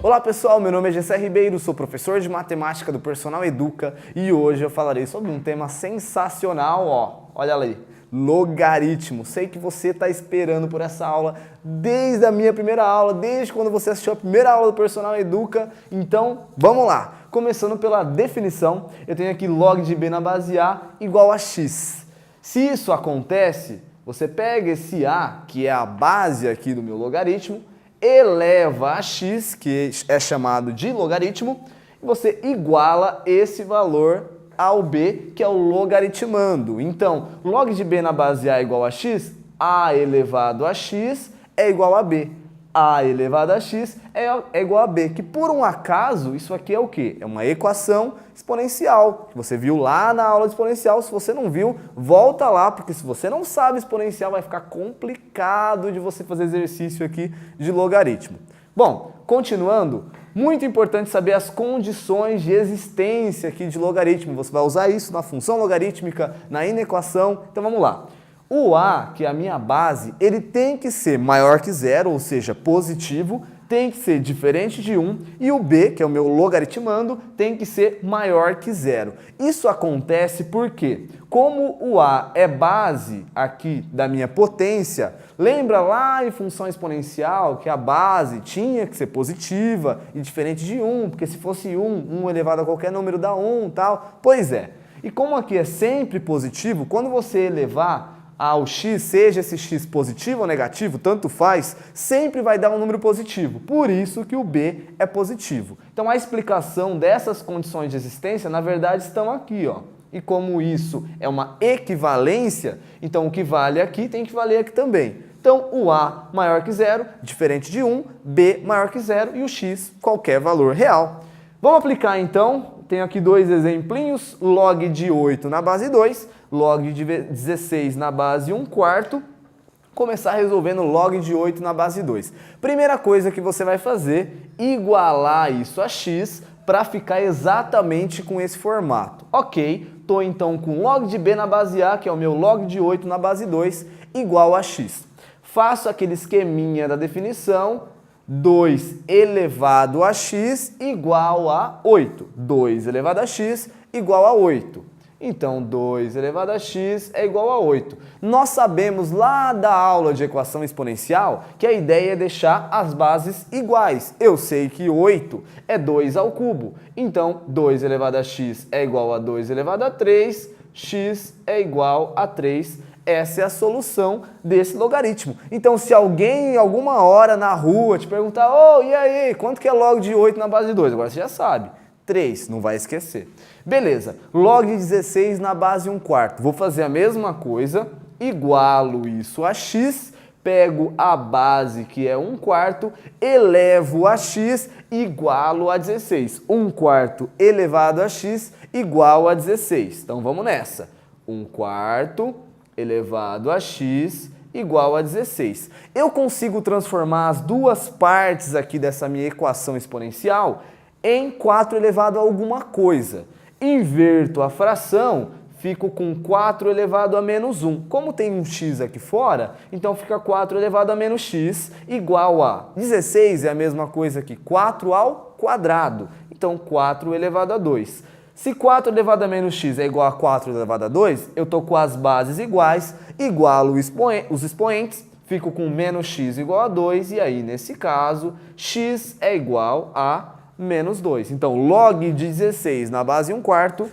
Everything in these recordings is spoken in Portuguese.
Olá pessoal, meu nome é Gessé Ribeiro, sou professor de matemática do Personal Educa e hoje eu falarei sobre um tema sensacional, olha ali, logaritmo. Sei que você está esperando por essa aula desde a minha primeira aula, desde quando você assistiu a primeira aula do Personal Educa, então vamos lá. Começando pela definição, eu tenho aqui log de b na base A igual a x. Se isso acontece, você pega esse A, que é a base aqui do meu logaritmo, eleva a x, que é chamado de logaritmo, e você iguala esse valor ao b, que é o logaritmando. Então, log de b na base A igual a x, A elevado a x é igual a b. A elevado a x é igual a b, que por um acaso, isso aqui é o quê? É uma equação exponencial, que você viu lá na aula de exponencial. Se você não viu, volta lá, porque se você não sabe exponencial, vai ficar complicado de você fazer exercício aqui de logaritmo. Bom, continuando, muito importante saber as condições de existência aqui de logaritmo. Você vai usar isso na função logarítmica, na inequação, então vamos lá. O A, que é a minha base, ele tem que ser maior que zero, ou seja, positivo, tem que ser diferente de 1, e o B, que é o meu logaritmando, tem que ser maior que zero. Isso acontece porque, como o A é base aqui da minha potência, lembra lá em função exponencial que a base tinha que ser positiva e diferente de 1, porque se fosse 1 elevado a qualquer número dá 1 e tal? Pois é. E como aqui é sempre positivo, quando você elevar ao x, seja esse x positivo ou negativo, tanto faz, sempre vai dar um número positivo. Por isso que o b é positivo. Então a explicação dessas condições de existência, na verdade, estão aqui, E como isso é uma equivalência, então o que vale aqui tem que valer aqui também. Então o a maior que zero, diferente de 1, b maior que zero e o x qualquer valor real. Vamos aplicar então, tenho aqui dois exemplinhos, log de 8 na base 2, log de 16 na base 1/4, começar resolvendo log de 8 na base 2. Primeira coisa que você vai fazer, igualar isso a x para ficar exatamente com esse formato. Ok, estou então com log de b na base A, que é o meu log de 8 na base 2, igual a x. Faço aquele esqueminha da definição, 2 elevado a x igual a 8. 2 elevado a x igual a 8. Então, 2 elevado a x é igual a 8. Nós sabemos lá da aula de equação exponencial que a ideia é deixar as bases iguais. Eu sei que 8 é 2 ao cubo. Então, 2 elevado a x é igual a 2 elevado a 3, x é igual a 3. Essa é a solução desse logaritmo. Então, se alguém, em alguma hora na rua, te perguntar, e aí, quanto que é log de 8 na base de 2? Agora você já sabe. 3, não vai esquecer. Beleza, log de 16 na base 1/4. Vou fazer a mesma coisa, igualo isso a x, pego a base que é 1/4, elevo a x, igualo a 16. 1/4 elevado a x igual a 16. Então vamos nessa. 1/4 elevado a x igual a 16. Eu consigo transformar as duas partes aqui dessa minha equação exponencial em 4 elevado a alguma coisa. Inverto a fração, fico com 4 elevado a menos 1. Como tem um x aqui fora, então fica 4 elevado a menos x igual a 16 é a mesma coisa que 4 ao quadrado. Então 4 elevado a 2. Se 4 elevado a menos x é igual a 4 elevado a 2, eu estou com as bases iguais, igualo os expoentes, fico com menos x igual a 2, e aí, nesse caso, x é igual a menos 2. Então, log de 16 na base 1/4,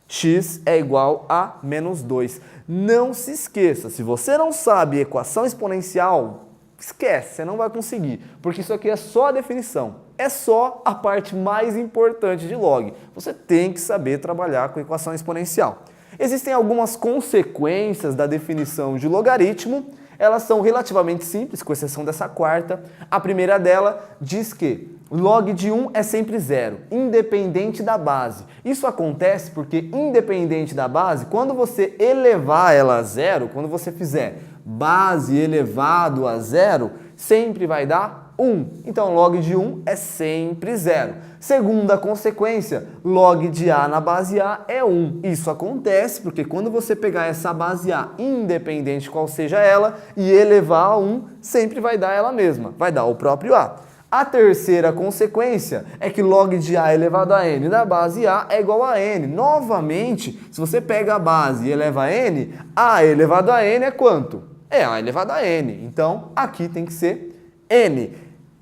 x é igual a menos 2. Não se esqueça, se você não sabe equação exponencial, esquece, você não vai conseguir, porque isso aqui é só a definição, é só a parte mais importante de log. Você tem que saber trabalhar com equação exponencial. Existem algumas consequências da definição de logaritmo, elas são relativamente simples, com exceção dessa quarta. A primeira dela diz que log de 1 é sempre zero, independente da base. Isso acontece porque, independente da base, quando você elevar ela a zero, quando você fizer base elevado a zero, sempre vai dar 1. Então, log de 1 é sempre zero. Segunda consequência, log de A na base A é 1. Isso acontece porque quando você pegar essa base A, independente qual seja ela, e elevar a 1, sempre vai dar ela mesma, vai dar o próprio A. A terceira consequência é que log de A elevado a n da base A é igual a n. Novamente, se você pega a base e eleva a n, A elevado a n é quanto? É A elevado a n. Então, aqui tem que ser n.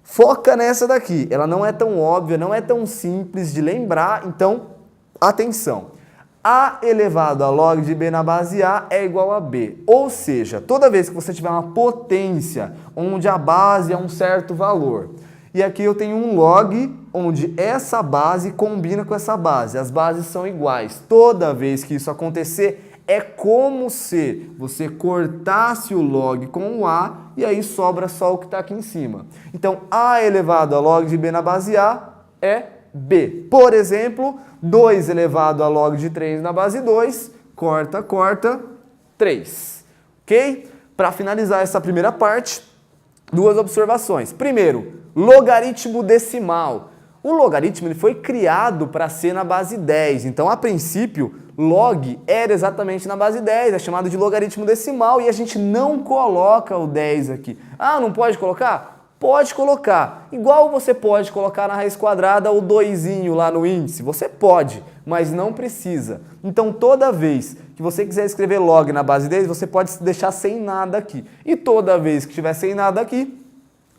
Foca nessa daqui. Ela não é tão óbvia, não é tão simples de lembrar. Então, atenção. A elevado a log de B na base A é igual a B. Ou seja, toda vez que você tiver uma potência onde a base é um certo valor, e aqui eu tenho um log onde essa base combina com essa base. As bases são iguais. Toda vez que isso acontecer, é como se você cortasse o log com o A e aí sobra só o que está aqui em cima. Então, A elevado a log de B na base A é B. Por exemplo, 2 elevado a log de 3 na base 2, corta, 3. Ok? Para finalizar essa primeira parte, duas observações. Primeiro, logaritmo decimal. O logaritmo ele foi criado para ser na base 10. Então, a princípio, log era exatamente na base 10. É chamado de logaritmo decimal e a gente não coloca o 10 aqui. Ah, não pode colocar? Pode colocar. Igual você pode colocar na raiz quadrada o 2zinho lá no índice. Você pode, mas não precisa. Então, toda vez que você quiser escrever log na base 10, você pode deixar sem nada aqui. E toda vez que tiver sem nada aqui,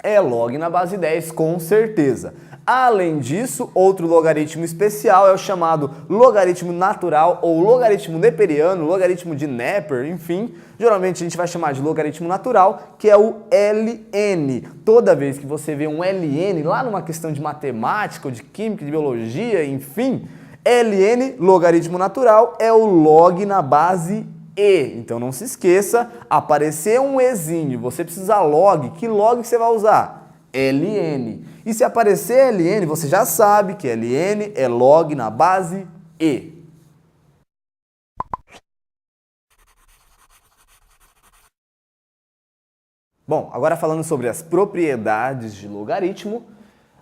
é log na base 10, com certeza. Além disso, outro logaritmo especial é o chamado logaritmo natural ou logaritmo neperiano, logaritmo de Neper, enfim. Geralmente a gente vai chamar de logaritmo natural, que é o ln. Toda vez que você vê um ln, lá numa questão de matemática, ou de química, de biologia, enfim, ln, logaritmo natural, é o log na base E. Então não se esqueça, aparecer um ezinho, você precisa log, que log você vai usar? ln. E se aparecer ln, você já sabe que ln é log na base E. Bom, agora falando sobre as propriedades de logaritmo,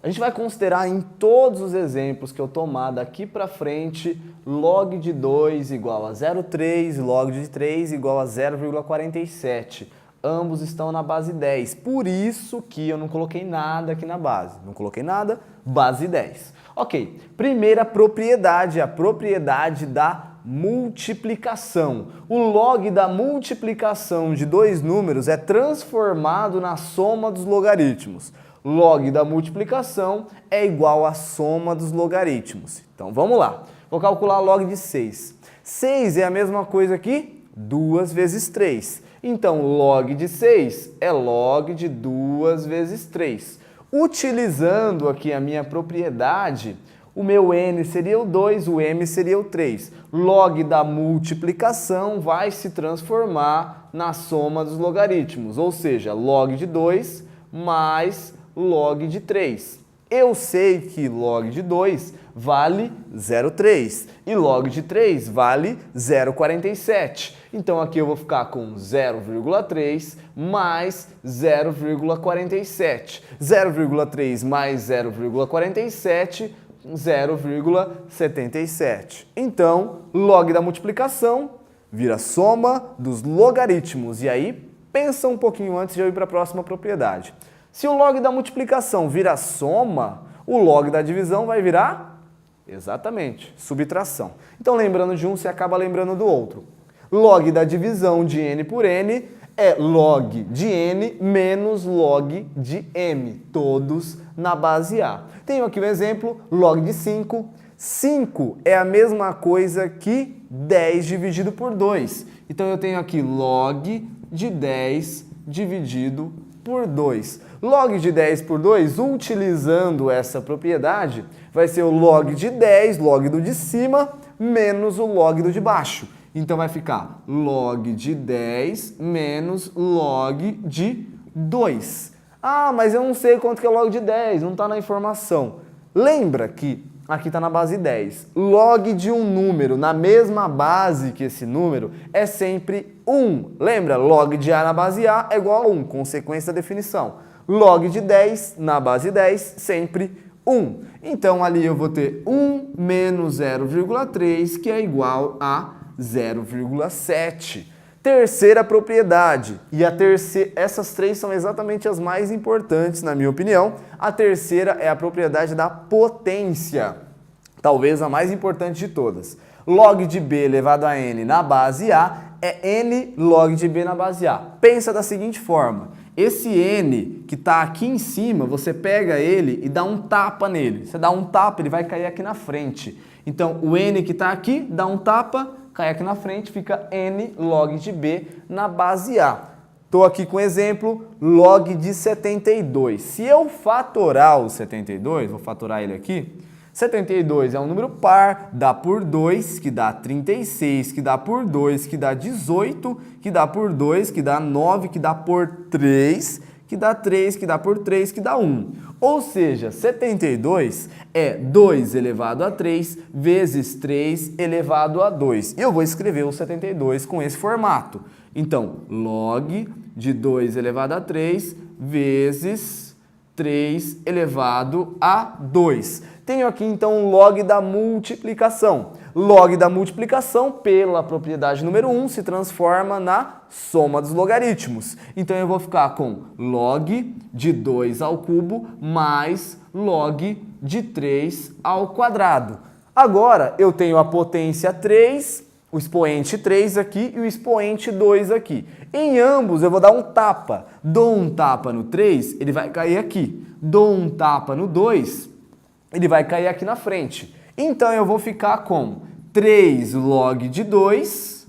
a gente vai considerar em todos os exemplos que eu tomar daqui para frente, log de 2 igual a 0,3, log de 3 igual a 0,47. Ambos estão na base 10, por isso que eu não coloquei nada aqui na base. Não coloquei nada, base 10. Ok, primeira propriedade, a propriedade da multiplicação. O log da multiplicação de dois números é transformado na soma dos logaritmos. Log da multiplicação é igual à soma dos logaritmos. Então vamos lá, vou calcular log de 6. 6 é a mesma coisa que 2 vezes 3. Então, log de 6 é log de 2 vezes 3. Utilizando aqui a minha propriedade, o meu n seria o 2, o m seria o 3. Log da multiplicação vai se transformar na soma dos logaritmos, ou seja, log de 2 mais log de 3. Eu sei que log de 2 vale 0,3 e log de 3 vale 0,47. Então aqui eu vou ficar com 0,3 mais 0,47. 0,3 mais 0,47, 0,77. Então, log da multiplicação vira soma dos logaritmos. E aí, pensa um pouquinho antes de eu ir para a próxima propriedade. Se o log da multiplicação vira soma, o log da divisão vai virar, exatamente, subtração. Então, lembrando de um, você acaba lembrando do outro. Log da divisão de n por n é log de n menos log de m, todos na base A. Tenho aqui um exemplo, log de 5. 5 é a mesma coisa que 10 dividido por 2. Então, eu tenho aqui log de 10 dividido por 2. Log de 10 por 2, utilizando essa propriedade, vai ser o log de 10, log do de cima, menos o log do de baixo. Então, vai ficar log de 10 menos log de 2. Ah, mas eu não sei quanto que é log de 10, não está na informação. Lembra que aqui está na base 10. Log de um número na mesma base que esse número é sempre 1. Lembra? Log de A na base A é igual a 1, consequência da definição. Log de 10 na base 10, sempre 1. Então, ali eu vou ter 1 menos 0,3, que é igual a 0,7. Terceira propriedade, e essas três são exatamente as mais importantes, na minha opinião. A terceira é a propriedade da potência, talvez a mais importante de todas. Log de b elevado a n na base A é n log de b na base A. Pensa da seguinte forma, esse n que está aqui em cima, você pega ele e dá um tapa nele. Você dá um tapa, ele vai cair aqui na frente. Então, o n que está aqui, dá um tapa, cai aqui na frente, fica n log de b na base A. Estou aqui com o exemplo, log de 72. Se eu fatorar o 72, vou fatorar ele aqui, 72 é um número par, dá por 2, que dá 36, que dá por 2, que dá 18, que dá por 2, que dá 9, que dá por 3, que dá 3, que dá por 3, que dá 1. Ou seja, 72 é 2 elevado a 3 vezes 3 elevado a 2. E eu vou escrever o 72 com esse formato. Então, log de 2 elevado a 3 vezes 3 elevado a 2. Tenho aqui, então, o log da multiplicação. Log da multiplicação, pela propriedade número 1, se transforma na soma dos logaritmos. Então, eu vou ficar com log de 2 ao cubo mais log de 3 ao quadrado. Agora, eu tenho a potência 3, o expoente 3 aqui e o expoente 2 aqui. Em ambos, eu vou dar um tapa. Dou um tapa no 3, ele vai cair aqui. Dou um tapa no 2, ele vai cair aqui na frente. Então, eu vou ficar com 3 log de 2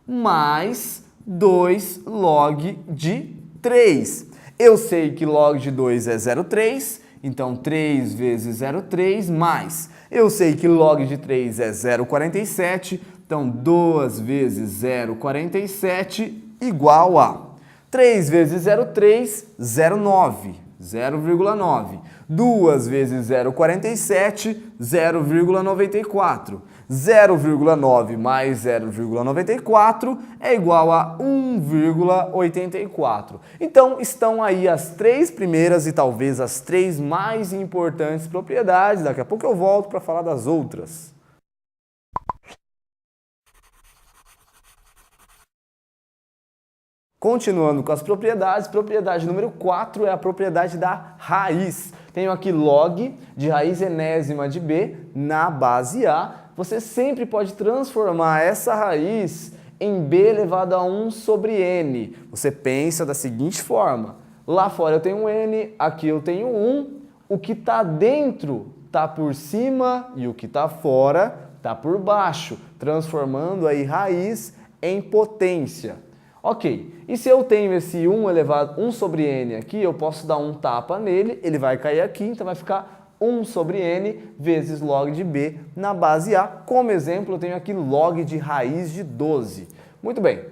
mais 2 log de 3. Eu sei que log de 2 é 0,3, então 3 vezes 0,3 mais. Eu sei que log de 3 é 0,47, então 2 vezes 0,47 igual a 3 vezes 0,3, 0,9. 0,9. 2 vezes 0,47, 0,94. 0,9 mais 0,94 é igual a 1,84. Então, estão aí as três primeiras e talvez as três mais importantes propriedades. Daqui a pouco eu volto para falar das outras. Continuando com as propriedades, propriedade número 4 é a propriedade da raiz. Tenho aqui log de raiz enésima de b na base A. Você sempre pode transformar essa raiz em b elevado a 1 sobre n. Você pensa da seguinte forma, lá fora eu tenho n, aqui eu tenho 1, o que está dentro está por cima e o que está fora está por baixo, transformando aí raiz em potência. Ok, e se eu tenho esse 1 sobre n aqui, eu posso dar um tapa nele, ele vai cair aqui, então vai ficar 1 sobre n vezes log de b na base A. Como exemplo, eu tenho aqui log de raiz de 12. Muito bem,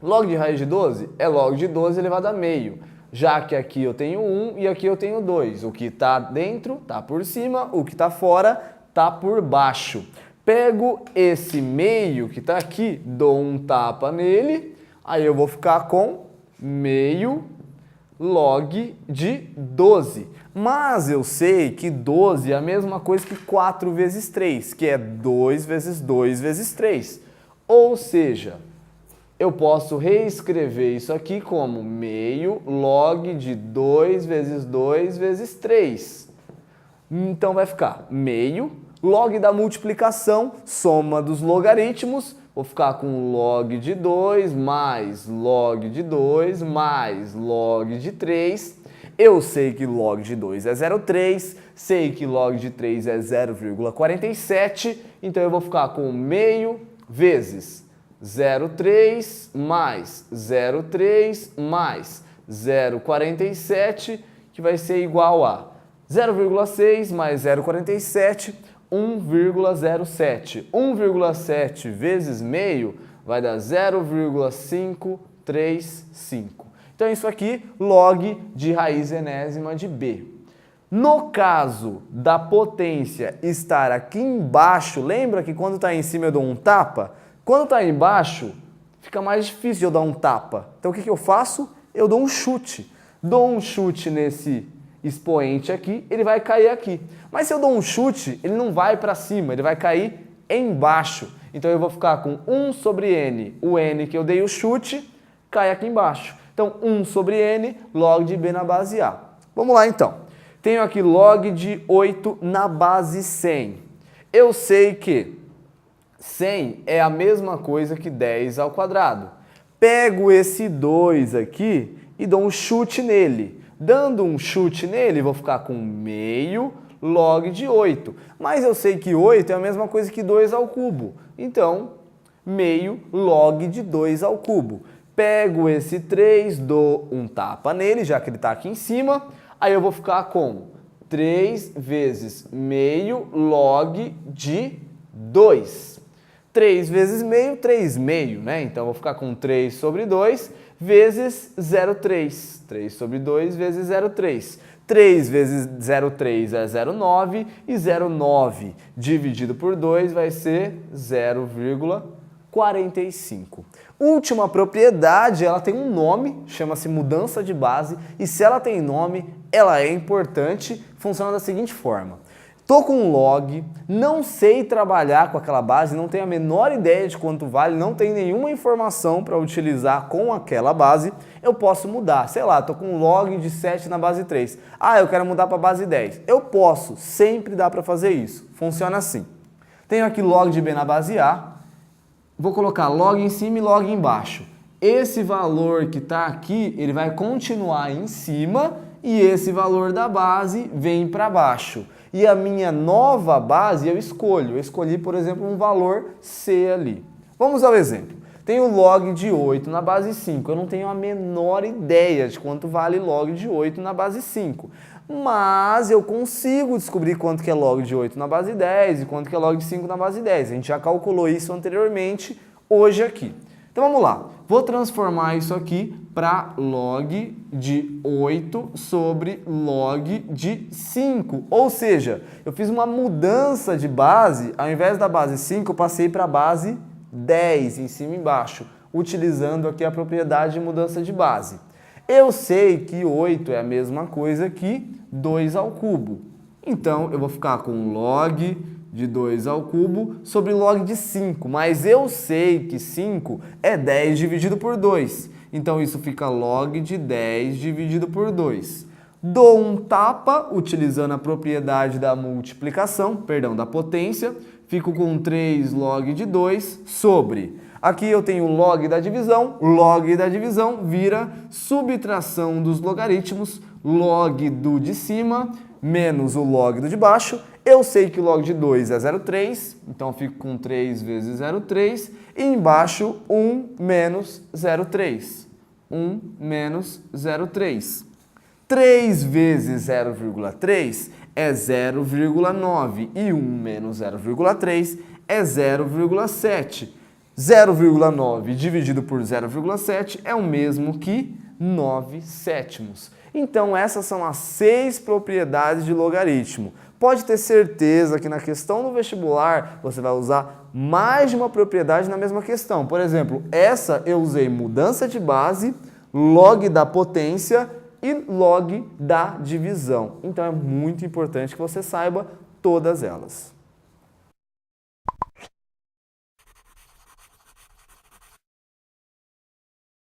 log de raiz de 12 é log de 12 elevado a meio, já que aqui eu tenho 1 e aqui eu tenho 2. O que está dentro está por cima, o que está fora está por baixo. Pego esse meio que está aqui, dou um tapa nele, aí eu vou ficar com meio log de 12. Mas eu sei que 12 é a mesma coisa que 4 vezes 3, que é 2 vezes 2 vezes 3. Ou seja, eu posso reescrever isso aqui como meio log de 2 vezes 2 vezes 3. Então vai ficar meio log da multiplicação, soma dos logaritmos. Vou ficar com log de 2 mais log de 2 mais log de 3. Eu sei que log de 2 é 0,3, sei que log de 3 é 0,47, então eu vou ficar com meio vezes 0,3 mais 0,3 mais 0,47, que vai ser igual a 0,6 mais 0,47, 1,07. 1,7 vezes meio vai dar 0,535. Então, isso aqui, log de raiz enésima de b. No caso da potência estar aqui embaixo, lembra que quando está em cima eu dou um tapa? Quando está embaixo, fica mais difícil de eu dar um tapa. Então, o que eu faço? Eu dou um chute. Dou um chute nesse expoente aqui, ele vai cair aqui. Mas se eu dou um chute, ele não vai para cima, ele vai cair embaixo. Então eu vou ficar com 1 sobre n, o n que eu dei o chute, cai aqui embaixo. Então 1 sobre n, log de b na base a. Vamos lá então. Tenho aqui log de 8 na base 100. Eu sei que 100 é a mesma coisa que 10 ao quadrado. Pego esse 2 aqui e dou um chute nele. Dando um chute nele, vou ficar com meio log de 8. Mas eu sei que 8 é a mesma coisa que 2 ao cubo. Então, meio log de 2 ao cubo. Pego esse 3, dou um tapa nele, já que ele está aqui em cima. Aí eu vou ficar com 3 vezes meio log de 2. 3 vezes meio, 3 meio, né? Então, eu vou ficar com 3 sobre 2 vezes 0,3. 3 sobre 2 vezes 0,3. 3 vezes 0,3 é 0,9 e 0,9 dividido por 2 vai ser 0,45. Última propriedade, ela tem um nome, chama-se mudança de base, e se ela tem nome, ela é importante, funciona da seguinte forma. Estou com um log, não sei trabalhar com aquela base, não tenho a menor ideia de quanto vale, não tenho nenhuma informação para utilizar com aquela base, eu posso mudar. Sei lá, estou com um log de 7 na base 3. Ah, eu quero mudar para a base 10. Eu posso, sempre dá para fazer isso. Funciona assim. Tenho aqui log de b na base a, vou colocar log em cima e log embaixo. Esse valor que está aqui, ele vai continuar em cima e esse valor da base vem para baixo. E a minha nova base eu escolho. Eu escolhi, por exemplo, um valor C ali. Vamos ao exemplo. Tenho log de 8 na base 5. Eu não tenho a menor ideia de quanto vale log de 8 na base 5. Mas eu consigo descobrir quanto que é log de 8 na base 10 e quanto que é log de 5 na base 10. A gente já calculou isso anteriormente, hoje aqui. Então vamos lá. Vou transformar isso aqui para log de 8 sobre log de 5. Ou seja, eu fiz uma mudança de base, ao invés da base 5, eu passei para a base 10, em cima e embaixo, utilizando aqui a propriedade de mudança de base. Eu sei que 8 é a mesma coisa que 2 ao cubo. Então, eu vou ficar com log de 2 ao cubo sobre log de 5, mas eu sei que 5 é 10 dividido por 2. Então, isso fica log de 10 dividido por 2. Dou um tapa, utilizando a propriedade da multiplicação, da potência, fico com 3 log de 2 sobre... Aqui eu tenho log da divisão vira subtração dos logaritmos, log do de cima menos o log do de baixo. Eu sei que o log de 2 é 0,3, então eu fico com 3 vezes 0,3 e embaixo 1 menos 0,3. 1 menos 0,3. 3 vezes 0,3 é 0,9 e 1 menos 0,3 é 0,7. 0,9 dividido por 0,7 é o mesmo que 9 sétimos. Então, essas são as 6 propriedades de logaritmo. Pode ter certeza que na questão do vestibular você vai usar mais de uma propriedade na mesma questão. Por exemplo, essa eu usei mudança de base, log da potência e log da divisão. Então, é muito importante que você saiba todas elas.